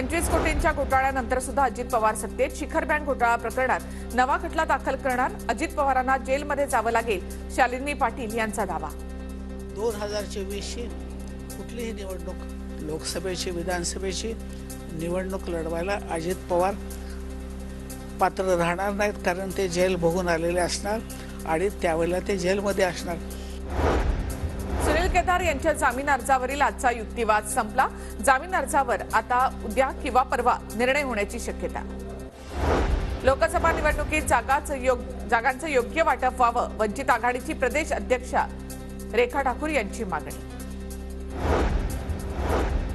25 कोटींच्या घोटाळ्यानंतर सुद्धा अजित पवार सत्तेत। शिखर बँक घोटाळा प्रकरणात नवा खटला दाखल करणार, अजित पवारांना जेलमध्ये जावं लागेल, शालिनी पाटील यांचा दावा। 2024ची कुठलीही निवडणूक, लोकसभेची विधानसभेची निवडणूक लढवायला अजित पवार पात्र राहणार नाहीत, कारण ते जेल भोगून आलेले असणार आणि त्यावेळेला ते जेलमध्ये असणार। सुनील केदार यांच्या जामीन अर्जावरील आजचा युक्तिवाद संपला। जामीन अर्जावर आता उद्या किंवा परवा निर्णय होण्याची शक्यता। लोकसभा निवडणुकीत जागांचं योग्य वाटप व्हावं, वंचित आघाडीची प्रदेश अध्यक्षा रेखा ठाकूर यांची मागणी।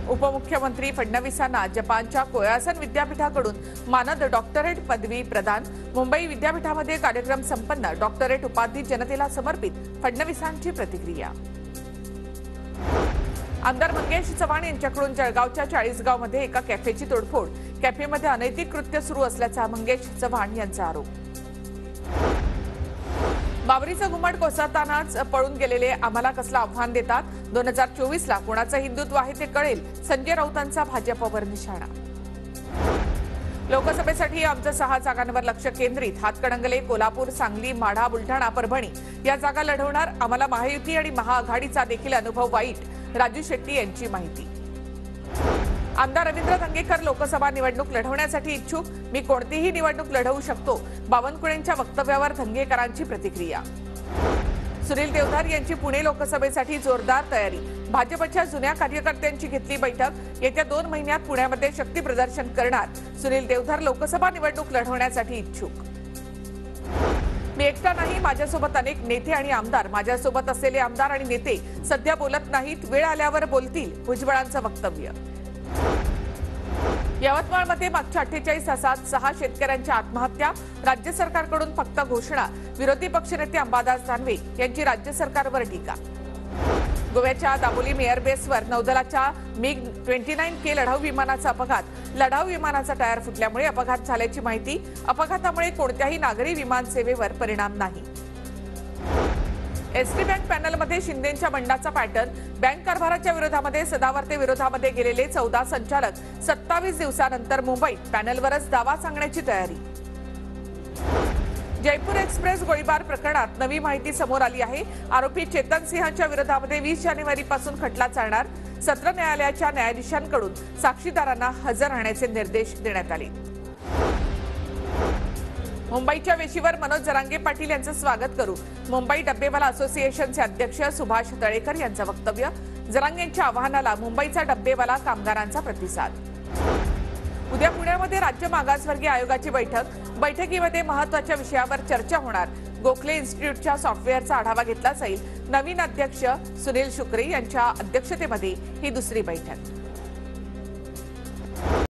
उपमुख्यमंत्री फडणवीसांना जपानच्या कोयासन विद्यापीठाकडून मानद डॉक्टरेट पदवी प्रदान। मुंबई विद्यापीठामध्ये कार्यक्रम संपन्न, डॉक्टरेट उपाधी जनतेला समर्पित, फडणवीसांची प्रतिक्रिया। आमदार मंगेश चव्हाण यांच्याकडून जळगावच्या चाळीसगावमध्ये एका कॅफेची तोडफोड, कॅफेमध्ये अनैतिक कृत्य सुरू असल्याचा मंगेश चव्हाण यांचा आरोप। बाबरीचं घुमट कोसळतानाच पळून गेलेले आम्हाला कसलं आव्हान देतात, 2024ला कोणाचं हिंदुत्व आहे ते कळेल, संजय राऊतांचा भाजपवर निशाणा। लोकसभेसाठी आमचं 6 जागांवर लक्ष केंद्रित, हातकणंगले, कोल्हापूर, सांगली, माढा, बुलढाणा, परभणी या जागा लढवणार, आम्हाला महायुती आणि महाआघाडीचा देखील अनुभव वाईट, राजू शेट्टी यांची माहिती। आमदार रवींद्र धंगेकर लोकसभा निवडणूक लढवण्यासाठी इच्छुक, मी कोणतीही निवडणूक लढवू शकतो, बावनकुळेंच्या वक्तव्यावर धंगेकरांची प्रतिक्रिया। सुनील देवधर यांची पुणे लोकसभेसाठी जोरदार तयारी, भाजपच्या जुन्या कार्यकर्त्यांची घेतली बैठक, येत्या 2 महिन्यात पुण्यामध्ये शक्ती प्रदर्शन करणार, सुनील देवधर लोकसभा निवडणूक लढवण्यासाठी इच्छुक। मी एकटा नाही, माझ्यासोबत अनेक नेते आणि आमदार, माझ्यासोबत असलेले आमदार आणि नेते सध्या बोलत नाहीत, वेळ आल्यावर बोलतील, भुजबळांचं वक्तव्य। यवतमाळमध्ये मागच्या 48 तासात 6 शेतकऱ्यांच्या आत्महत्या, राज्य सरकारकडून फक्त घोषणा, विरोधी पक्षनेते अंबादास दानवे यांची राज्य सरकारवर टीका। गोव्याच्या दाबोली मेअर बेसवर नौदलाच्या MiG-29K लढाऊ विमानाचा अपघात, लढाऊ विमानाचा टायर फुटल्यामुळे अपघात झाल्याची माहिती, अपघातामुळे कोणत्याही नागरी विमान सेवेवर परिणाम नाही। एसटी बँक पॅनलमध्ये शिंदेंच्या बंडाचा पॅटर्न, बँक कारभाराच्या विरोधामध्ये सदावर्ते विरोधामध्ये गेलेले 14 संचालक 27 दिवसानंतर मुंबईत पॅनलवरच दावा सांगण्याची तयारी। जयपूर एक्सप्रेस गोळीबार प्रकरणात नवी माहिती समोर आली आहे। आरोपी चेतन सिंहच्या विरोधामध्ये 20 जानेवारीपासून खटला चालणार, सत्र न्यायालयाच्या न्यायाधीशांकडून साक्षीदारांना हजर राहण्याचे निर्देश देण्यात आले। मुंबईच्या वेशीवर मनोज जरांगे पाटील यांचं स्वागत करू, मुंबई डब्बेवाला असोसिएशनचे अध्यक्ष सुभाष तळेकर यांचं वक्तव्य, जरांगेंच्या आवाहनाला मुंबईचा डब्बेवाला कामगारांचा प्रतिसाद। उद्या पुण्यामध्ये राज्य मागासवर्गीय आयोगाची बैठकीमध्ये महत्त्वाच्या विषयावर चर्चा होणार, गोखले इन्स्टिट्यूटच्या सॉफ्टवेअरचा आढावा घेतला जाईल, नवीन अध्यक्ष सुनील शुक्रे यांच्या अध्यक्षतेमध्ये ही दुसरी बैठक।